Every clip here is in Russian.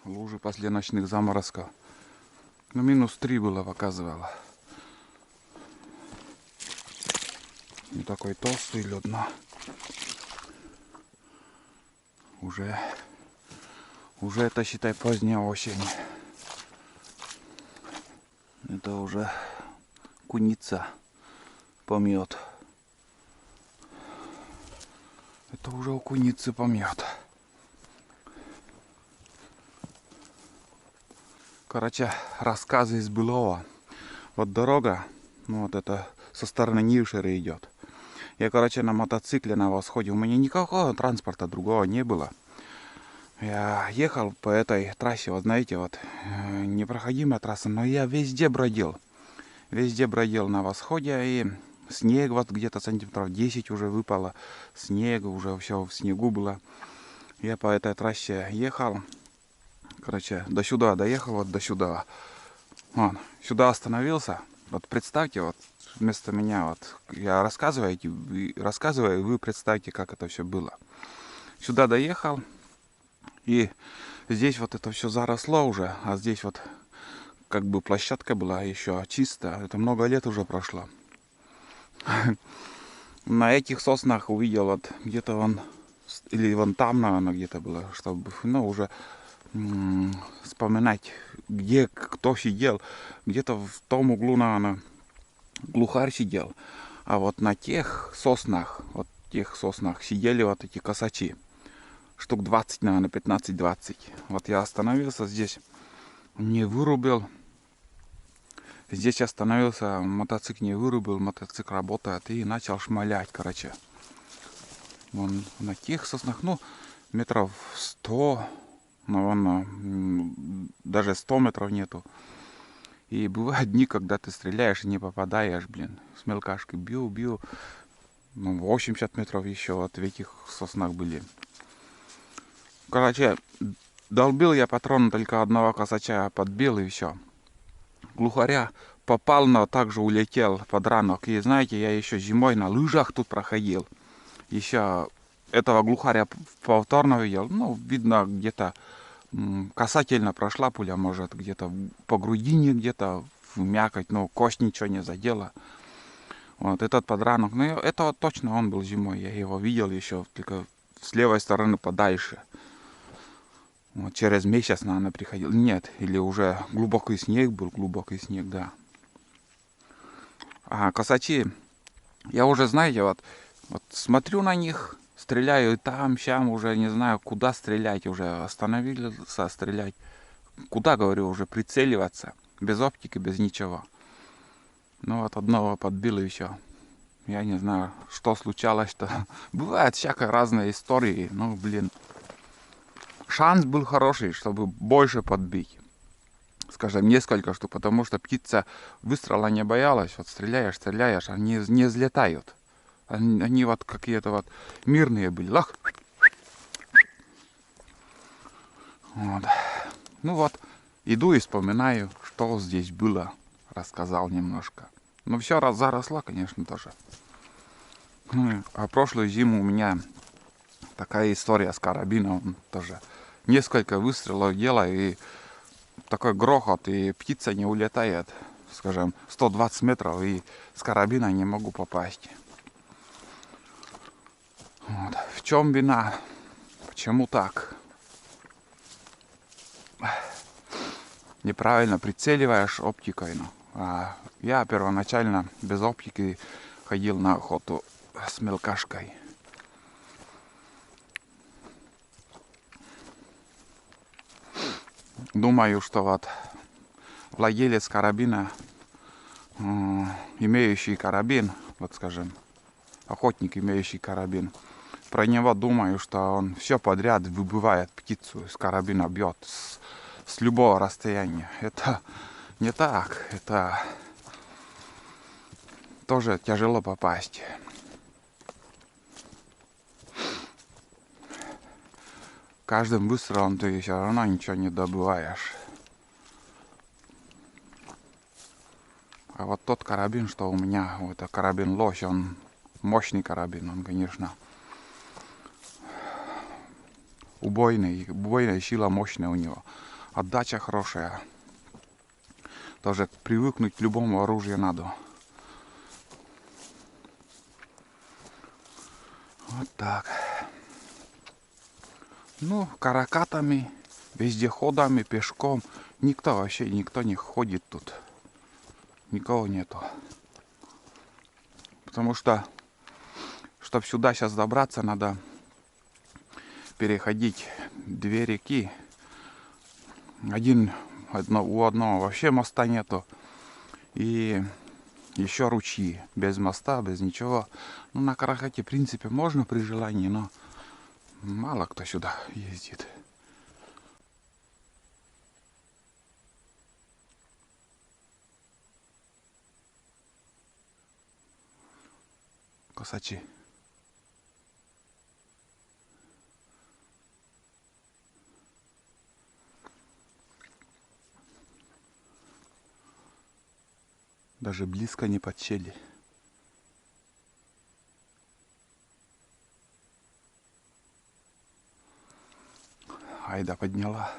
лужи после ночных заморозков. Ну, -3 было, показывало. Не такой толстый лед, но уже это, считай, поздняя осень. Это уже куница помет. Это уже у куницы помет. Короче, рассказы из былого. Вот дорога, ну вот это со стороны Нившера идет. Я, короче, на мотоцикле на восходе. У меня никакого транспорта другого не было. Я ехал по этой трассе, вот знаете, вот непроходимая трасса, но я везде бродил. Везде бродил на восходе, и снег вот где-то сантиметров 10 уже выпало. Снег, уже все в снегу было. Я по этой трассе ехал. Короче, до сюда доехал, вот до сюда. Вон, сюда остановился. Вот представьте, вот вместо меня, вот я рассказываю, и вы представьте, как это все было. Сюда доехал, и здесь вот это все заросло уже, а здесь вот как бы площадка была еще чистая. Это много лет уже прошло. На этих соснах увидел вот где-то вон, или вон там, наверное, где-то было, чтобы, ну, уже вспоминать, где кто сидел. Где-то в том углу, наверное, глухарь сидел. А вот на тех соснах, сидели вот эти косачи. Штук 20, наверное, 15-20. Вот я остановился здесь, не вырубил. Здесь остановился, мотоцикл не вырубил, мотоцикл работает, и начал шмалять, короче. Вон на тех соснах, ну, метров 100, наверное, даже 100 метров нету. И бывают дни, когда ты стреляешь и не попадаешь, блин. С мелкашки бью. Ну, 80 метров еще вот в этих соснах были. Короче, долбил я патрон только одного косача, подбил и все. Глухаря попал, но также улетел под ранок. И знаете, я еще зимой на лыжах тут проходил. Еще этого глухаря повторно видел. Ну, видно, где-то касательно прошла пуля, может, где-то по грудине, где-то в мякоть, но кость ничего не задела. Вот этот подранок, ну это вот точно он был зимой, я его видел еще, только с левой стороны подальше. Вот через месяц, наверное, приходил. Нет, или уже глубокий снег был, да. А косачи, я уже, знаете, вот смотрю на них, стреляю и там, щам, уже не знаю, куда стрелять, уже остановился стрелять. Куда, говорю, уже прицеливаться, без оптики, без ничего. Ну вот одного подбил и все. Я не знаю, что случалось, что бывает всякая разная истории. Ну, блин. Шанс был хороший, чтобы больше подбить. Скажем, несколько штук, потому что птица выстрела не боялась. Вот стреляешь, они не взлетают. Они вот какие-то вот мирные были. Лах. Вот. Ну вот, иду и вспоминаю, что здесь было. Рассказал немножко. Ну, все заросло, конечно, тоже. А прошлую зиму у меня такая история с карабином тоже. Несколько выстрелов делаю, и такой грохот, и птица не улетает, скажем, 120 метров, и с карабина не могу попасть. Вот. В чем вина? Почему так? Неправильно прицеливаешь оптикой. А я первоначально без оптики ходил на охоту с мелкашкой. Думаю, что вот владелец карабина, имеющий карабин, вот скажем, охотник, имеющий карабин, про него думаю, что он все подряд выбивает птицу, с карабина бьет с любого расстояния. Это не так, это тоже тяжело попасть. Каждым выстрелом ты все равно ничего не добываешь. А вот тот карабин, что у меня, это карабин Лось, он мощный карабин, он, конечно, убойная сила мощная у него. Отдача хорошая. Тоже привыкнуть к любому оружию надо. Вот так. Ну, каракатами, вездеходами, пешком. Вообще никто не ходит тут. Никого нету. Потому что, чтобы сюда сейчас добраться, надо переходить две реки. У одного вообще моста нету. И еще ручьи. Без моста, без ничего. Ну, на каракате, в принципе, можно при желании, но мало кто сюда ездит. Косачи. Даже близко не подсели. Айда подняла.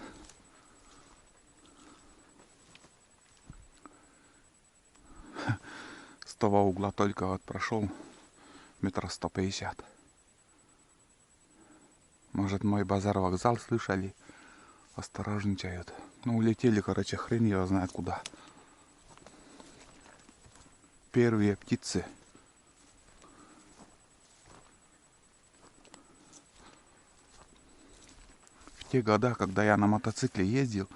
С того угла только вот прошел метров 150. Может, мой базар-вокзал слышали? Осторожничают. Ну, улетели, короче, хрен его знает куда. Первые птицы. В те года, когда я на мотоцикле ездил,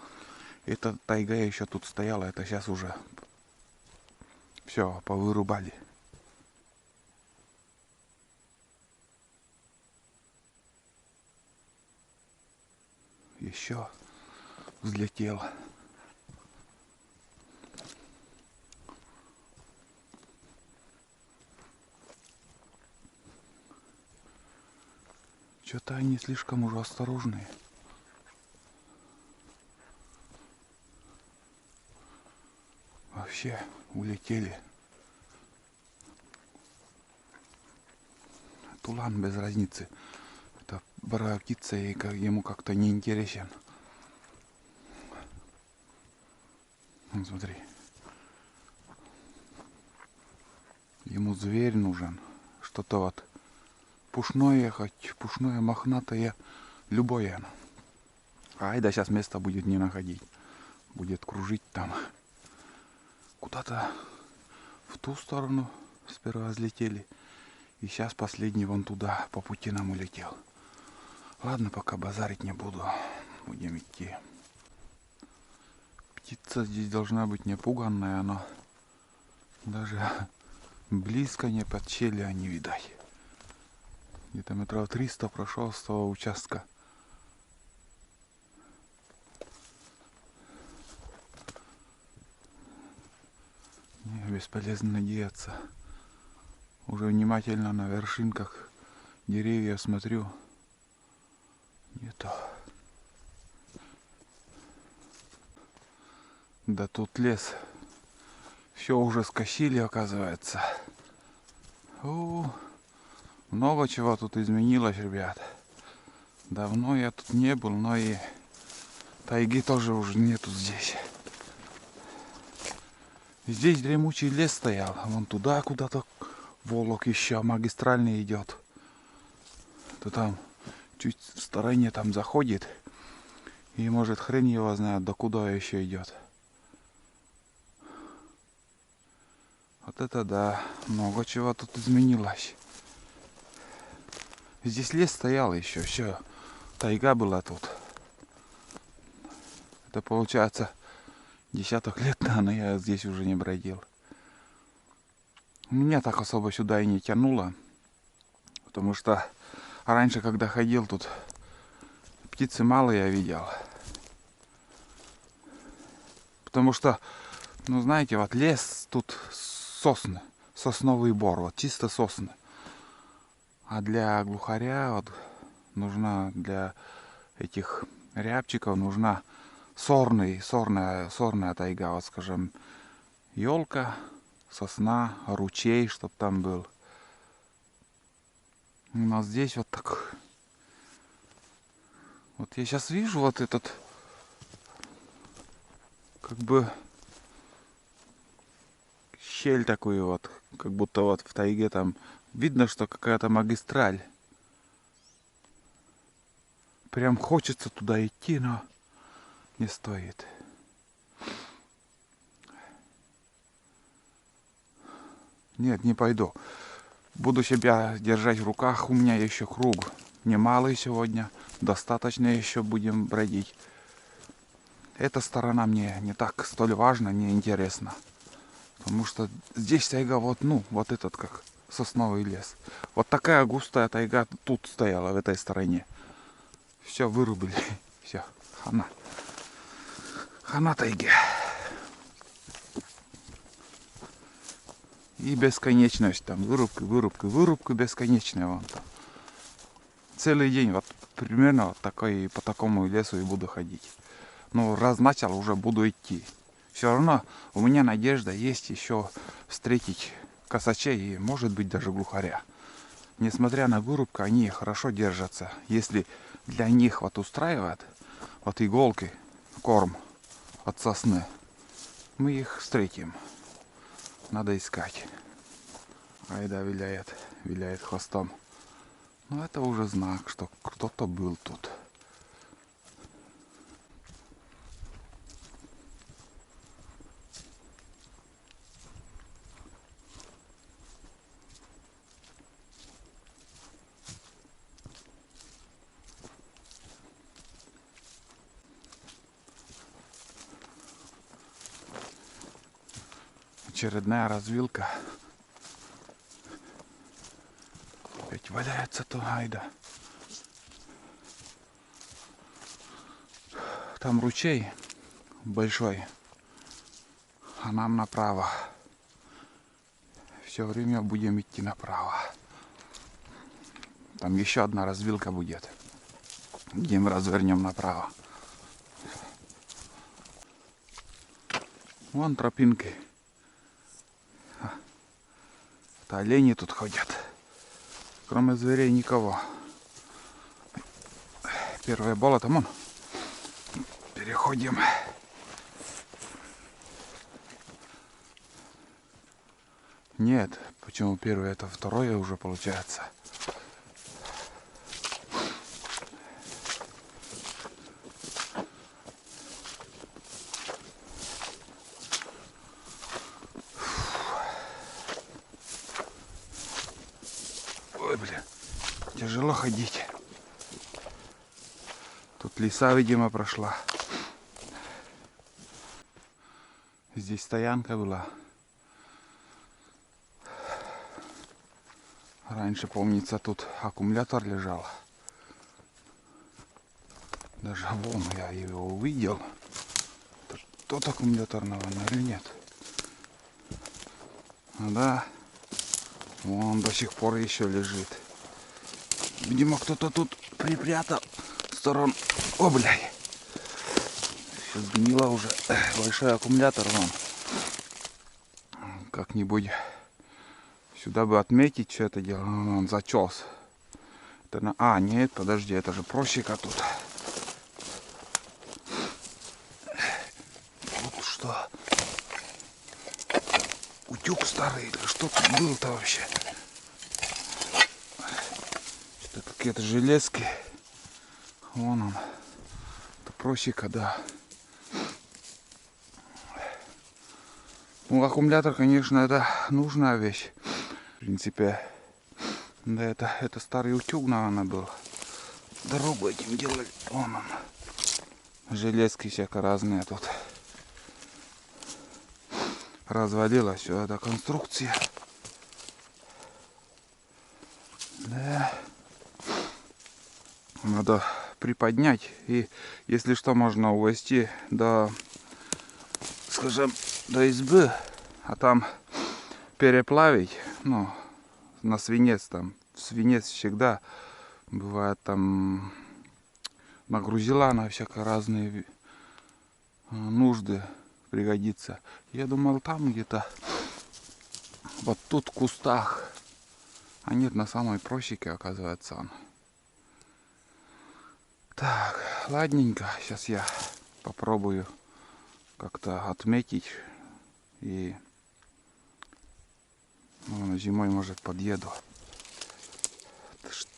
эта тайга еще тут стояла. Это сейчас уже все повырубали. Еще взлетел. Что-то они слишком уже осторожные. Вообще улетели. Тулан без разницы. Это боровая птица, и ему как-то не интересен. Вот смотри. Ему зверь нужен. Что-то вот пушное, хоть пушное, мохнатое, любое. Айда сейчас место будет не находить. Будет кружить там. Куда-то в ту сторону сперва взлетели. И сейчас последний вон туда по пути нам улетел. Ладно, пока базарить не буду. Будем идти. Птица здесь должна быть непуганная, но даже близко не подсели они, видать. Где-то метров 300 прошел с того участка. Не, бесполезно надеяться. Уже внимательно на вершинках деревьев смотрю. Нету. Да тут лес. Все уже скосили, оказывается. Много чего тут изменилось, ребят. Давно я тут не был, но и тайги тоже уже нету здесь. Здесь дремучий лес стоял. Вон туда куда-то волок еще магистральный идет. То там чуть в стороне там заходит. И может хрен его знает, до куда еще идет. Вот это да, много чего тут изменилось. Здесь лес стоял еще, все, тайга была тут. Это получается десяток лет, наверное, я здесь уже не бродил. Меня так особо сюда и не тянуло. Потому что раньше, когда ходил тут, птицы мало я видел. Потому что, ну знаете, вот лес тут сосны, сосновый бор, вот чисто сосны. А для глухаря вот нужна, для этих рябчиков нужна сорная тайга, вот скажем, елка, сосна, ручей, чтоб там был. У нас здесь вот так. Вот я сейчас вижу вот этот как бы щель такую вот, как будто вот в тайге там видно, что какая-то магистраль. Прям хочется туда идти, но не стоит. Нет, не пойду. Буду себя держать в руках. У меня еще круг немалый сегодня. Достаточно еще будем бродить. Эта сторона мне не так столь важна, не интересна. Потому что здесь тайга вот, ну, вот этот как сосновый лес. Вот такая густая тайга тут стояла, в этой стороне. Все вырубили. Все, хана. Хана тайге. И бесконечность там. Вырубка бесконечная вон там. Целый день вот примерно вот такой, по такому лесу и буду ходить. Ну, раз начал, уже буду идти. Все равно у меня надежда есть еще встретить косачей и, может быть, даже глухаря. Несмотря на вырубку, они хорошо держатся. Если для них вот устраивает вот иголки, корм от сосны, мы их встретим. Надо искать. Айда виляет хвостом. Но это уже знак, что кто-то был тут. Очередная развилка. Опять валяется то, айда. Там ручей большой, а нам направо. Все время будем идти направо. Там еще одна развилка будет, где мы развернем направо. Вон тропинки. Это олени тут ходят. Кроме зверей никого. Первое болото, вон. Переходим. Нет, почему первое, это второе уже получается. Ой, блин, тяжело ходить. Тут лиса, видимо, прошла. Здесь стоянка была. Раньше, помнится, тут аккумулятор лежал. Даже вон я его увидел. Тот аккумулятор, наверное, или нет? Ну да. Вон до сих пор еще лежит. Видимо, кто-то тут припрятал сторон. О, блядь. Все сгнило уже. Большой аккумулятор вон. Как-нибудь сюда бы отметить, что это дело. Он зачес. Это на... А, нет, подожди, это же просека тут. Вот что. Утюг старый. Что тут было-то вообще? Что-то какие-то железки. Вон он. Это просека, да. Ну, аккумулятор, конечно, это нужная вещь. В принципе, да, это старый утюг, наверное, был. Дорогу этим делали. Вон он. Железки всяко разные тут. Развалилась все эта конструкция. Да. Надо приподнять. И если что, можно увезти до, скажем, до избы. А там переплавить. Ну, на свинец там. Свинец всегда бывает там нагрузила на всякие разные нужды пригодится. Я думал, там где-то вот тут в кустах. А нет, на самой просеке, оказывается, он. Так, ладненько. Сейчас я попробую как-то отметить. И ну, зимой, может, подъеду.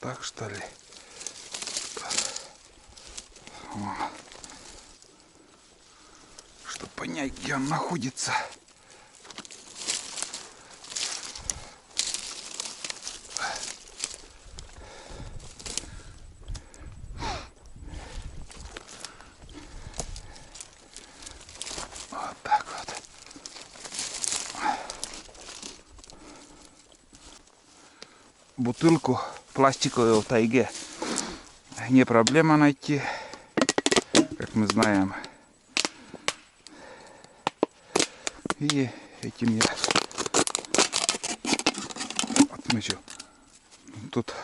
Так что ли? Чтобы понять, где он находится. Вот так вот. Бутылку пластиковую в тайге не проблема найти, как мы знаем. И этим я отмечу. Тут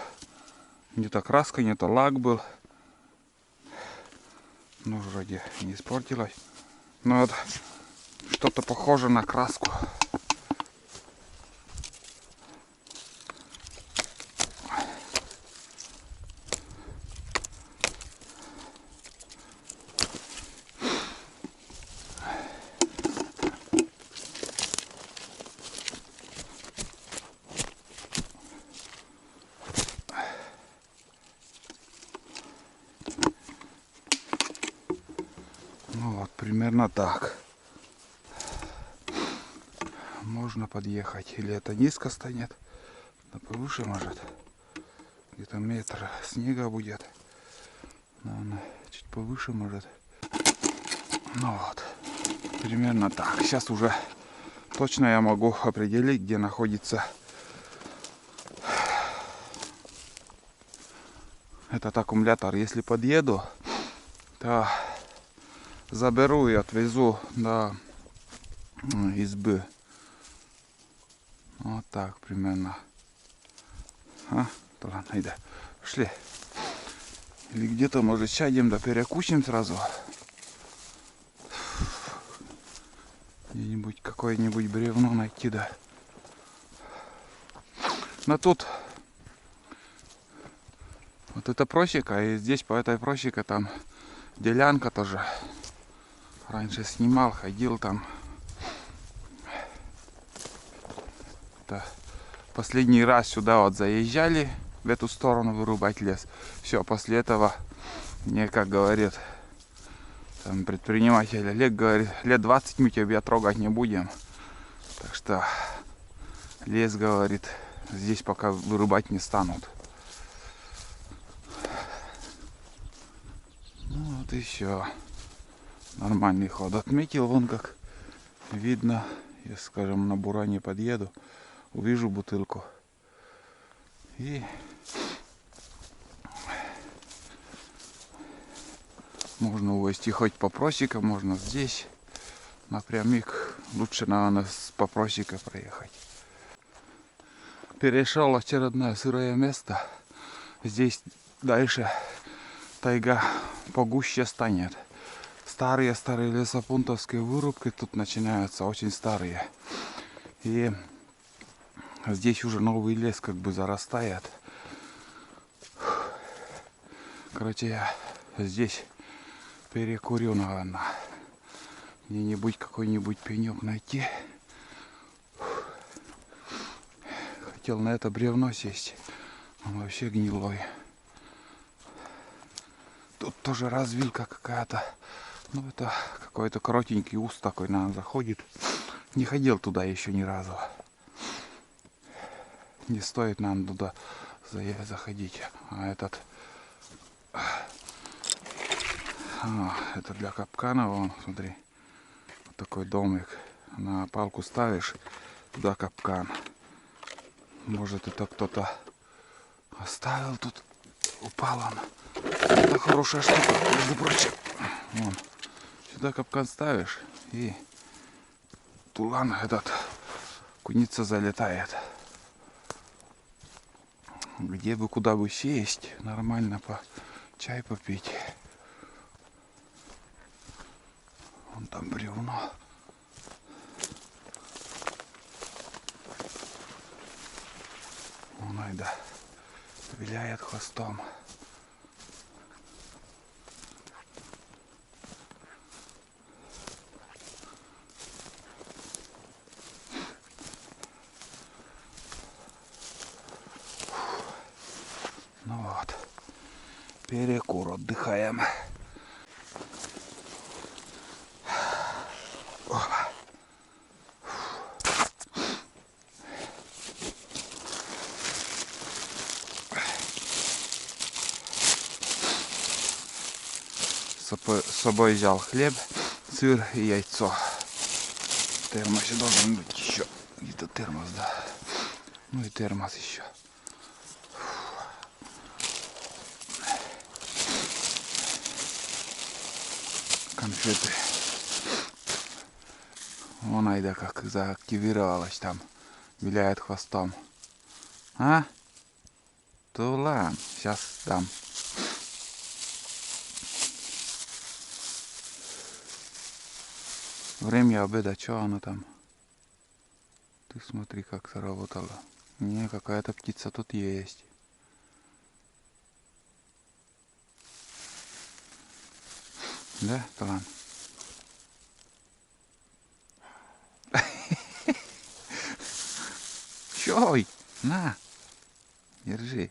не то краска, не то лак был. Ну, вроде не испортилось. Но вот что-то похоже на краску. Ну вот, примерно так. Можно подъехать. Или это низко станет, да повыше может. Где-то метр снега будет. Наверное, чуть повыше может. Ну вот, примерно так. Сейчас уже точно я могу определить, где находится этот аккумулятор. Если подъеду, то заберу и отвезу до избы. Вот так примерно. То ладно, иди. Пошли. Или где-то, может, сядем да перекусим сразу. Где-нибудь какое-нибудь бревно найти, да. Но тут вот это просека, и здесь по этой просеке там делянка тоже. Раньше снимал, ходил там. Это последний раз сюда вот заезжали, в эту сторону вырубать лес. Все, после этого мне, как говорит там предприниматель Олег, говорит, лет 20 мы тебя трогать не будем. Так что лес, говорит, здесь пока вырубать не станут. Ну вот и все. Нормальный ход отметил, вон как видно. Я, скажем, на буране подъеду, увижу бутылку. И можно увезти хоть по просекам, можно здесь напрямик. Лучше, наверное, по просеке проехать. Перешел очередное сырое место. Здесь дальше тайга погуще станет. Старые лесопунктовские вырубки тут начинаются, очень старые. И здесь уже новый лес как бы зарастает. Короче, я здесь перекурю, наверное. Где-нибудь какой-нибудь пенек найти. Хотел на это бревно сесть. Он вообще гнилой. Тут тоже развилка какая-то. Ну, это какой-то коротенький ус такой, наверное, заходит. Не ходил туда еще ни разу. Не стоит нам туда заходить. А этот... это для капкана, вон, смотри. Вот такой домик. На палку ставишь, туда капкан. Может, это кто-то оставил тут. Упал он. Это хорошая штука, между прочим. Вон. Сюда капкан ставишь, и тулан этот, куница залетает. Где бы, куда бы сесть, нормально чай попить. Вон там бревно. Вон, айда, виляет хвостом. Перекур, отдыхаем. С собой взял хлеб, сыр и яйцо. В термосе должен быть еще. Где-то термос, да. Ну и термос еще. Конфеты. Вон Айда как заактивировалась там. Виляет хвостом. А? Тулан. Сейчас дам. Время обеда, что оно там? Ты смотри, как сработало. Не, какая-то птица тут есть. Да, Талан? Чой? На! Держи.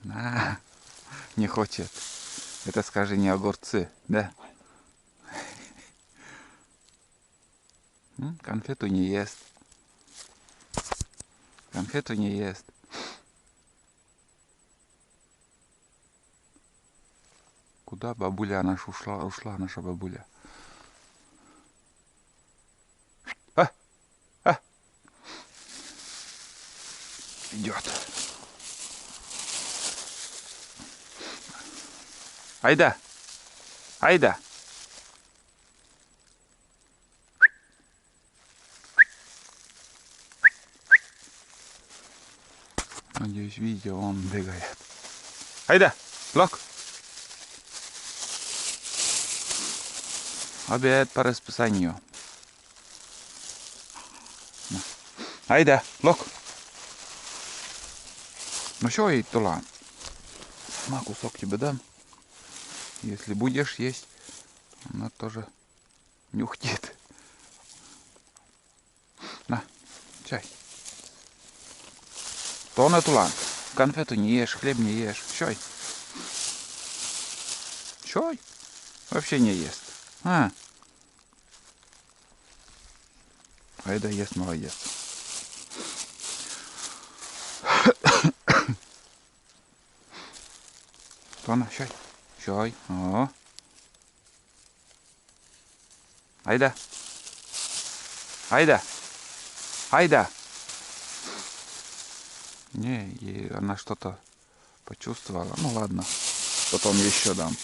На! Не хочет. Это скажи не огурцы, да? Конфету не ест. Конфету не ест. Куда бабуля наша ушла наша бабуля? А! А! Идет. Айда! Айда! Надеюсь, видите, он бегает. Айда! Лок! Обед по расписанию. Айда! Лок! Ну что, и Тула? На, кусок тебе дам. Если будешь есть, она тоже нюхтит. На, чай. То на Тулан. Конфету не ешь, хлеб не ешь. Чай. Чай? Вообще не ест. А. Айда ест, молодец. Тона, чай. Чай. О. Айда. Айда. Айда. Не, и она что-то почувствовала. Ну ладно. Потом еще дам.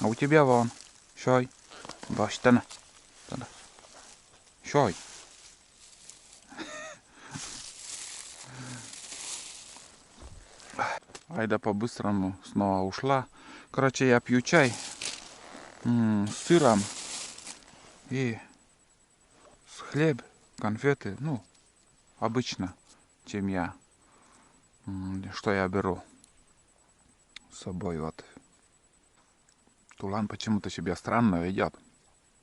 А у тебя вон. Чай. Баш, тана. Тана. Чай. Айда по-быстрому снова ушла. Короче, я пью чай с сыром и с хлеб, конфеты. Ну, обычно, чем я. Что я беру с собой. Вот. Тулан почему-то себя странно ведет.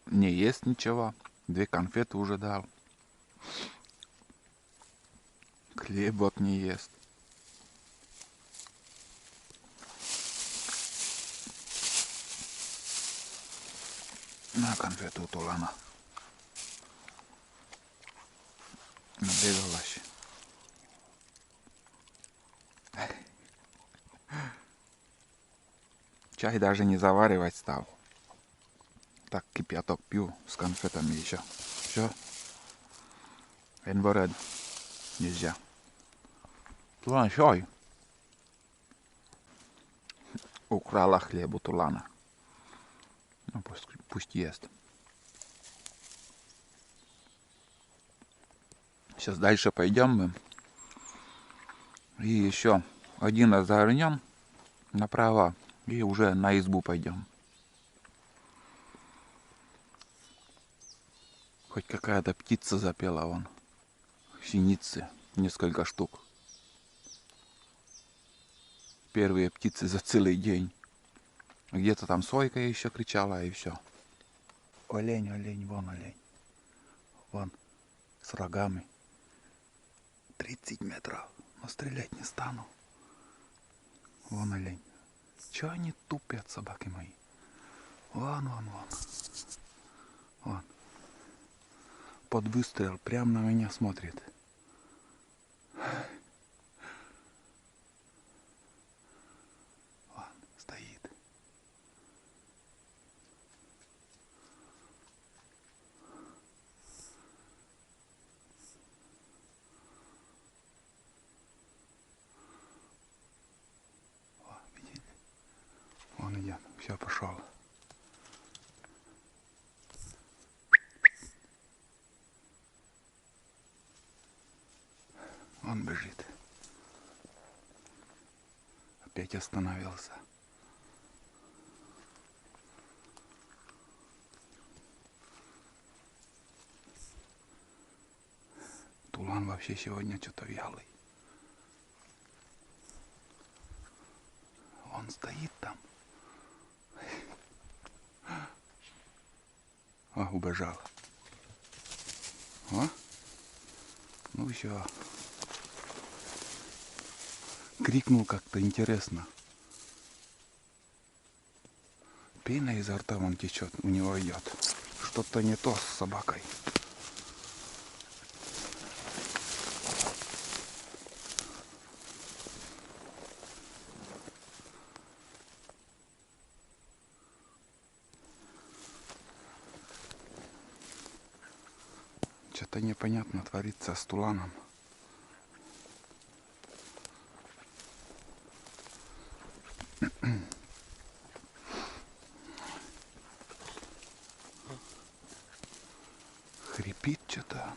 Не ест ничего. 2 конфеты уже дал. Хлеб вот не ест. На конфету у Тулана. Набегалась. Чай даже не заваривать стал. Так кипяток пью с конфетами еще. Все. Энборед. Нельзя. Тулан, чай. Украла хлеб у Тулана. Ну, пусть ест. Сейчас дальше пойдем мы. И еще один раз завернем направо. И уже на избу пойдем. Хоть какая-то птица запела вон. Синицы. Несколько штук. Первые птицы за целый день. Где-то там сойка еще кричала, и все. Олень, олень, вон олень. Вон, с рогами. 30 метров. Но стрелять не стану. Вон олень. Че они тупят, собаки мои? Вон, вон, вон. Вон. Под выстрел прямо на меня смотрит. Вон, стоит. О, видите? Вон идет. Все, пошел. Он бежит. Опять остановился. Тулан вообще сегодня что-то вялый. Он стоит там. О, убежал. О, ну все. Крикнул как-то интересно. Пена изо рта вон течет, у него идет. Что-то не то с собакой. Что-то непонятно творится с Туланом. Хрипит что-то.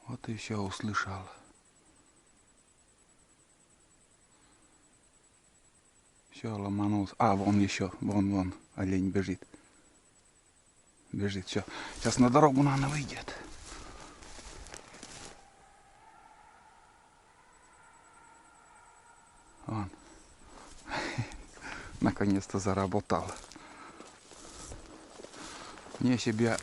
Вот и все услышал. Все, ломанулся. А, вон еще. Вон, олень бежит. Бежит, все. Сейчас на дорогу, наверное, выйдет. Вон. Наконец-то заработал. Мне себя...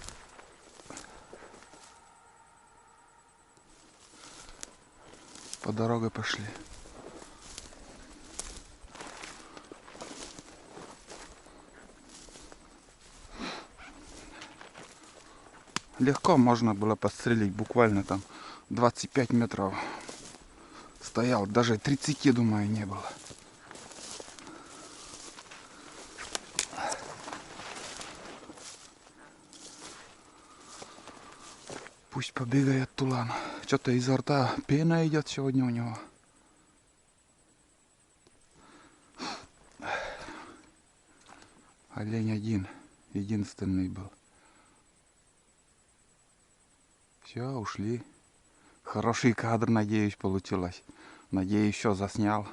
По дороге пошли. Легко можно было подстрелить, буквально там 25 метров стоял, даже 30, думаю, не было. Пусть побегает Тулан. Что-то изо рта пена идет сегодня у него. Олень один, единственный был. Все, ушли. Хороший кадр, надеюсь, получилось. Надеюсь, еще заснял.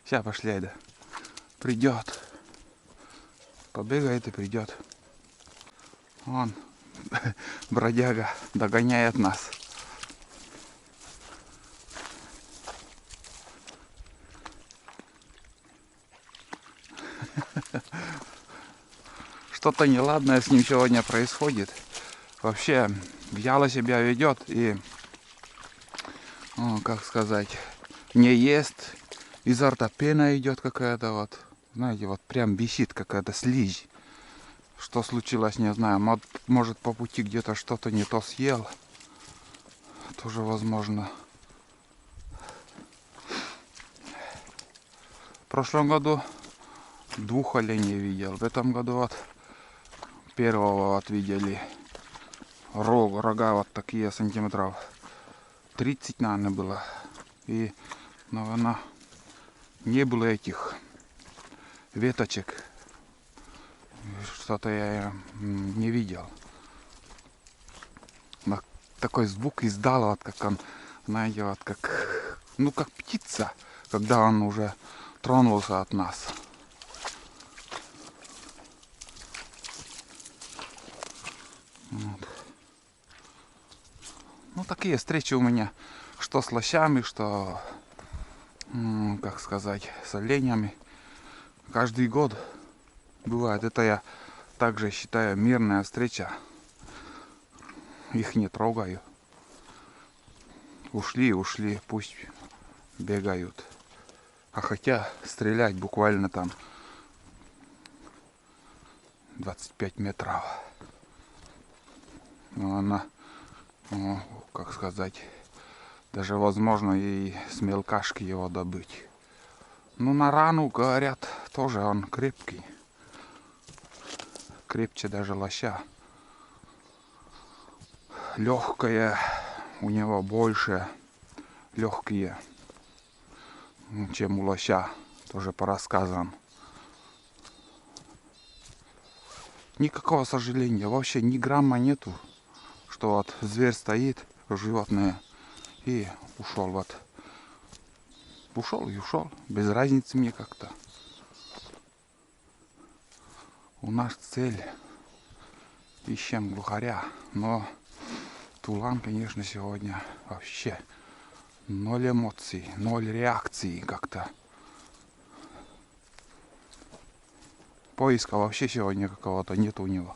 Сейчас пошли, Айда. Придет. Побегает и придет. Вон, бродяга догоняет нас. Что-то неладное с ним сегодня происходит. Вообще вяло себя ведет и, как сказать, не ест. Изо рта пена идет какая-то вот. Знаете, вот прям висит какая-то слизь. Что случилось, не знаю. Может, по пути где-то что-то не то съел. Тоже возможно. В прошлом году 2 оленей видел. В этом году вот первого вот видели. Рога вот такие сантиметров 30, наверное, было. И, наверное, не было этих веточек. Что-то я не видел. Но такой звук издал, вот как он, знаете, вот как, ну как птица, когда он уже тронулся от нас. Вот. Ну такие встречи у меня, что с лосями, что, как сказать, с оленями. Каждый год бывает. Это я также считаю мирная встреча. Их не трогаю. Ушли, пусть бегают. А хотя стрелять буквально там 25 метров. Но она, ну, как сказать, даже возможно и с мелкашки его добыть. Ну, на рану, говорят, тоже он крепкий. Крепче даже лося. Легкое у него больше, легкие, чем у лося, тоже по рассказам. Никакого сожаления, вообще ни грамма нету, что вот зверь стоит, животное, и ушел вот. Ушел и ушел, без разницы мне как-то. У нас цель, ищем глухаря, но Тулан, конечно, сегодня вообще ноль эмоций, ноль реакции как-то. Поиска вообще сегодня какого-то нет у него.